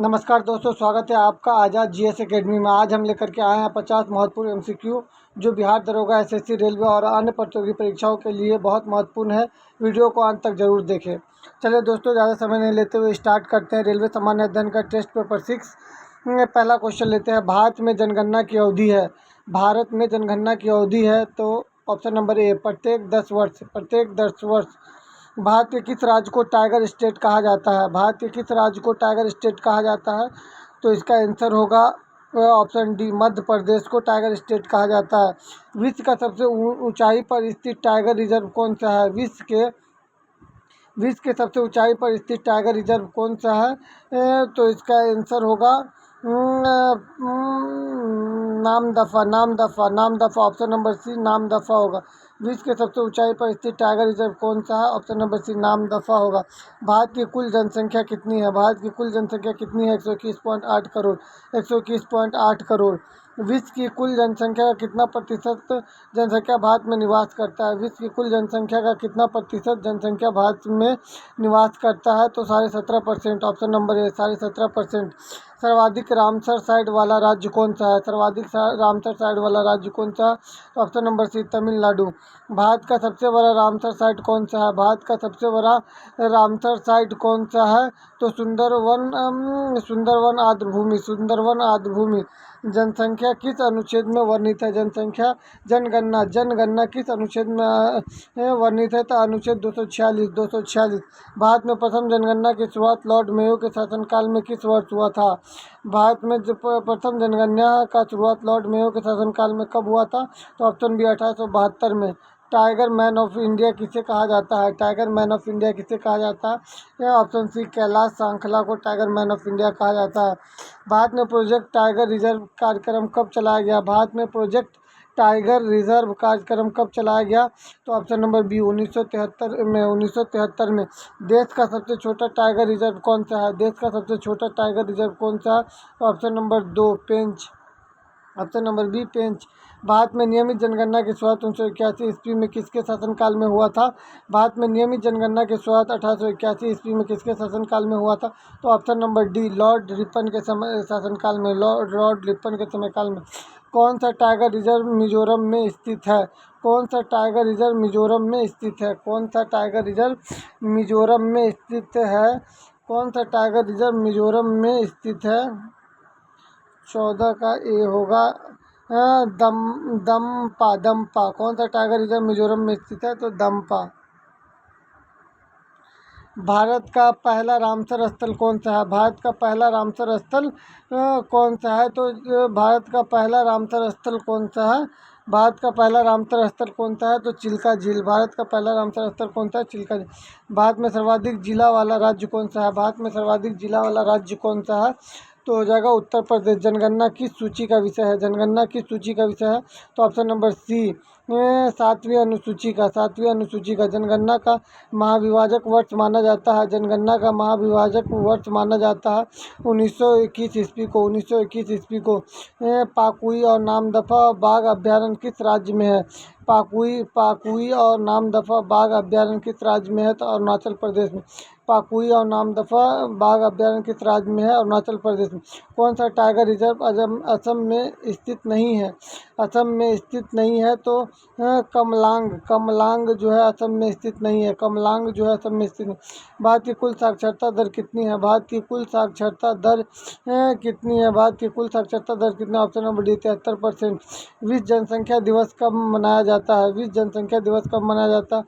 नमस्कार दोस्तों, स्वागत है आपका आज़ाद जीएस एकेडमी में। आज हम लेकर के आए हैं 50 महत्वपूर्ण एमसीक्यू जो बिहार दरोगा, एसएससी, रेलवे और अन्य प्रतियोगी परीक्षाओं के लिए बहुत महत्वपूर्ण है। वीडियो को अंत तक जरूर देखें। चलिए दोस्तों, ज़्यादा समय नहीं लेते हुए स्टार्ट करते हैं। रेलवे सामान्य अध्ययन का टेस्ट पेपर 6 में पहला क्वेश्चन लेते हैं। भारत में जनगणना की अवधि है। भारत में जनगणना की अवधि है तो ऑप्शन नंबर ए प्रत्येक 10 वर्ष। प्रत्येक 10 वर्ष। भारत के किस राज्य को टाइगर स्टेट कहा जाता है? भारत के किस राज्य को टाइगर स्टेट कहा जाता है? तो इसका आंसर होगा ऑप्शन डी, मध्य प्रदेश को टाइगर स्टेट कहा जाता है। विश्व का सबसे ऊंचाई पर स्थित टाइगर रिजर्व कौन सा है? विश्व के सबसे ऊंचाई पर स्थित टाइगर रिजर्व कौन सा है? तो इसका आंसर होगा Namdapha. Option number C, Namdapha होगा। विश्व के सबसे ऊंचाई पर स्थित टाइगर रिजर्व कौन सा है? ऑप्शन नंबर सी, नामदफा होगा। भारत की कुल जनसंख्या कितनी है? भारत की कुल जनसंख्या कितनी है? 121.8 करोड़। 121.8 करोड़। विश्व की कुल जनसंख्या का कितना प्रतिशत जनसंख्या भारत में निवास करता है? विश्व की कुल जनसंख्या का कितना प्रतिशत जनसंख्या भारत में निवास करता है? तो 17.5%। Option number A, 17.5%। सर्वाधिक रामसर साइट वाला राज्य कौन सा है? सर्वाधिक रामसर साइट वाला राज्य कौन सा है? तो option number C, Tamil Nadu. Bharat का सबसे बड़ा रामसर साइट कौन सा है? भारत का सबसे बड़ा रामसर साइट कौन सा है? तो सुंदरवन आर्द्रभूमि। सुंदरवन आर्द्रभूमि। जनसंख्या किस अनुच्छेद में वर्णित है? जनगणना किस अनुच्छेद में वर्णित है? तो अनुच्छेद 246। भारत में प्रथम जनगणना की शुरुआत लॉर्ड मेयो के शासनकाल में किस वर्ष हुआ था? भारत में जो प्रथम जनगणना का शुरुआत लॉर्ड मेयो के शासनकाल में कब हुआ था? तो ऑप्शन बी, 1872 में। टाइगर मैन ऑफ इंडिया किसे कहा जाता है? टाइगर मैन ऑफ इंडिया किसे कहा जाता है? या ऑप्शन सी, कैलाश सांखला को टाइगर मैन ऑफ इंडिया कहा जाता है। भारत में प्रोजेक्ट टाइगर रिजर्व कार्यक्रम कब चलाया गया? भारत में प्रोजेक्ट टाइगर रिजर्व कार्यक्रम कब चलाया गया? तो ऑप्शन नंबर बी, 1973 में। देश का सबसे छोटा टाइगर रिजर्व कौन सा है? देश का सबसे छोटा टाइगर रिजर्व कौन सा है? तो ऑप्शन नंबर 2, पेंच। ऑप्शन नंबर बी, पेंच। भारत में नियमित जनगणना की शुरुआत 1981 ईस्वी में किसके शासनकाल में हुआ था? भारत में नियमित जनगणना की शुरुआत 1881 ईस्वी में किसके शासनकाल में हुआ था? तो option number D, Lord Ripon के समय शासनकाल में। लॉर्ड रिपन के समय काल में। कौन सा टाइगर रिजर्व मिजोरम में स्थित है? कौन सा टाइगर रिजर्व मिजोरम में स्थित है? कौन सा टाइगर रिजर्व मिजोरम में स्थित है? कौन सा टाइगर रिजर्व मिजोरम में स्थित है? 14 का ए होगा दमपा। कौन सा टाइगर रिजर्व मिजोरम में स्थित है? तो दमपा। भारत का पहला रामसर स्थल कौन सा है? भारत का पहला रामसर स्थल कौन सा है? तो भारत का पहला रामसर स्थल कौन सा है? भारत का पहला रामसर स्थल कौन सा है? तो चिल्का झील। भारत का पहला रामसर स्थल कौन सा है? चिल्का झील। भारत में सर्वाधिक जिला वाला राज्य कौन सा है? भारत में सर्वाधिक जिला वाला राज्य कौन सा है? तो हो जाएगा उत्तर प्रदेश। जनगणना किस सूची का विषय है? जनगणना किस सूची का विषय है? तो ऑप्शन नंबर सी, 7वीं अनुसूची का। 7वीं अनुसूची का। जनगणना का महाविभाजक वर्ष माना जाता है। जनगणना का महाविभाजक वर्ष माना जाता है 1921 ईस्वी को। 1921 ईस्वी को। पाकुई और नामदफा बाघ अभ्यारण्य किस राज्य में है? पाकुई और नामदफा बाघ अभ्यारण्य किस राज्य में है? तो अरुणाचल प्रदेश में। पाकुई और नामदफा बाघ अभ्यारण्य किस राज्य में है? अरुणाचल प्रदेश में। कौन सा टाइगर रिजर्व असम में स्थित नहीं है? असम में स्थित नहीं है तो कमलांग जो है असम में स्थित नहीं है। कमलांग जो है असम में स्थित नहीं। भारत की कुल साक्षरता दर कितनी है? भारत की कुल साक्षरता दर कितनी है? भारत की कुल साक्षरता दर कितनी? Option number D, 73%। विश्व जनसंख्या दिवस कब मनाया जाता है? विश्व जनसंख्या दिवस कब मनाया जाता है?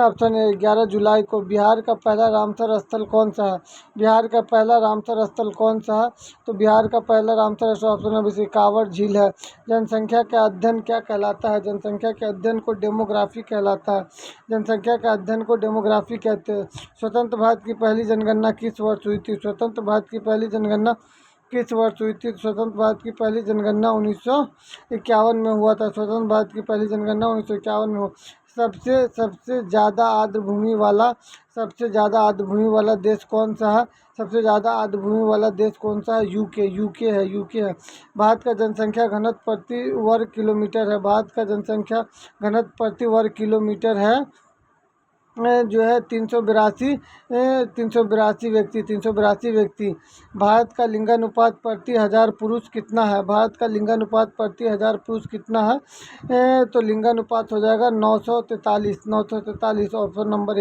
ऑप्शन ए, 11 जुलाई को। बिहार का पहला रामसर स्थल कौन सा है? बिहार का पहला रामसर स्थल कौन सा है? तो बिहार का पहला रामसर स्थल ऑप्शन नंबर सी, कांवड़ झील है। जनसंख्या का अध्ययन क्या कहलाता है? जनसंख्या के अध्ययन को डेमोग्राफी कहलाता है। जनसंख्या के अध्ययन को डेमोग्राफी कहते हैं। स्वतंत्र भारत की पहली जनगणना किस वर्ष हुई थी? स्वतंत्र भारत की पहली जनगणना किस वर्ष हुई थी? स्वतंत्र भारत की पहली जनगणना 1951 में हुआ था। स्वतंत्र भारत की पहली जनगणना 1951 में हुआ। सबसे ज़्यादा आर्द्रभूमि वाला देश कौन सा है? सबसे ज़्यादा आर्द्रभूमि वाला देश कौन सा है? यूके है। भारत का जनसंख्या घनत्व प्रति वर्ग किलोमीटर है। भारत का जनसंख्या घनत्व प्रति वर्ग किलोमीटर है जो है 382 व्यक्ति। भारत का लिंगानुपात प्रति हज़ार पुरुष कितना है? भारत का लिंगानुपात प्रति हज़ार पुरुष कितना है? तो लिंगानुपात हो जाएगा 943। Option number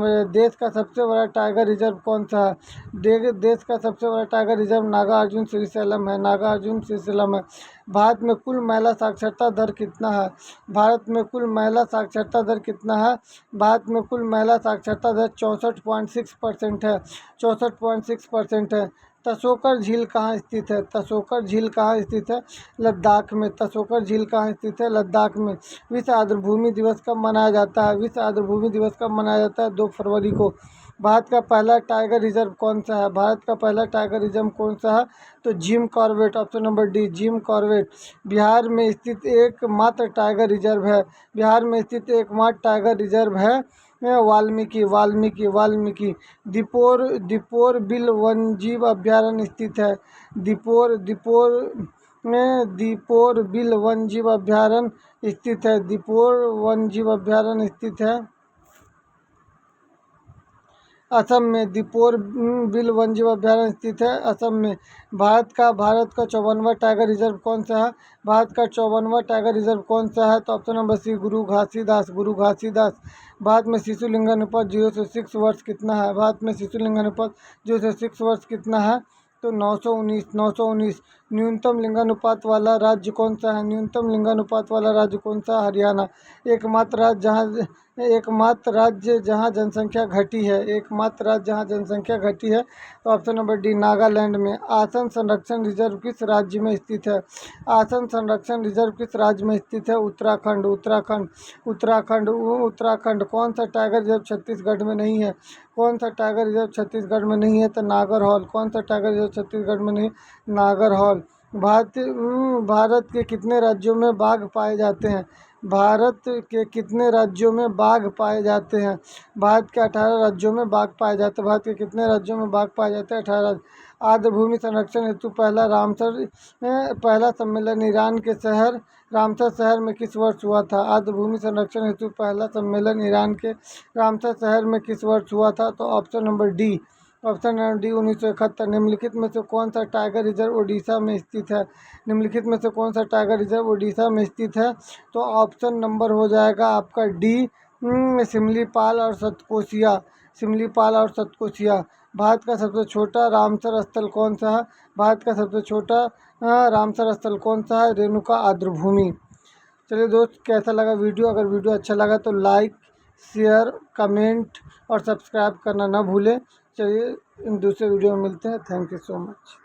A. देश का सबसे बड़ा टाइगर रिजर्व कौन सा है? देश का सबसे बड़ा टाइगर रिजर्व नागार्जुन श्रीशैलम है। भारत में कुल महिला साक्षरता दर कितना है? भारत में कुल महिला साक्षरता दर कितना है? भारत में कुल महिला साक्षरता दर 64.6% है। 64.6% है। तसोकर झील कहाँ स्थित है? लद्दाख में। लद्दाख में। विश्व आर्द्रभूमि दिवस कब मनाया जाता है? 2 फरवरी को। भारत का पहला टाइगर रिजर्व कौन सा है? तो Jim Corbett. Option number D, Jim Corbett. Bihar में स्थित एकमात्र टाइगर रिजर्व है वाल्मीकि। दीपोर बिल वन्यजीव अभयारण्य स्थित है। दीपोर बिल वन्यजीव अभयारण्य स्थित है असम में। दीपोर बिल वन्यजीव अभयारण्य स्थित है असम में। भारत का 54वां टाइगर रिजर्व कौन सा है? तो ऑप्शन नंबर सी, गुरु घासीदास। भारत में शिशु लिंगानुपात 0 से 6 वर्ष कितना है? तो 919। न्यूनतम लिंगानुपात वाला राज्य कौन सा है? हरियाणा। एकमात्र राज्य जहाँ जनसंख्या घटी है। तो ऑप्शन नंबर डी, नागालैंड में। आसन संरक्षण रिजर्व किस राज्य में स्थित है? उत्तराखंड। कौन सा टाइगर रिजर्व छत्तीसगढ़ में नहीं है? तो नागरहौल। भारत के कितने राज्यों में बाघ पाए जाते हैं? भारत के 18 राज्यों में बाघ पाए जाते हैं। 18 राज्य। आर्द्रभूमि संरक्षण हेतु पहला सम्मेलन ईरान के शहर रामसर शहर में किस वर्ष हुआ था? रामसर शहर में किस वर्ष हुआ था? तो ऑप्शन नंबर डी, 1971। निम्नलिखित में से कौन सा टाइगर रिजर्व ओडिशा में स्थित है? तो ऑप्शन नंबर हो जाएगा आपका डी, सिमलीपाल और सतकोसिया। भारत का सबसे छोटा रामसर स्थल कौन सा है? रेणुका आर्द्रभूमि। चलिए दोस्त, कैसा लगा वीडियो? अगर वीडियो अच्छा लगा तो लाइक, शेयर, कमेंट और सब्सक्राइब करना ना भूलें। चलिए दूसरे वीडियो में मिलते हैं। Thank you so much.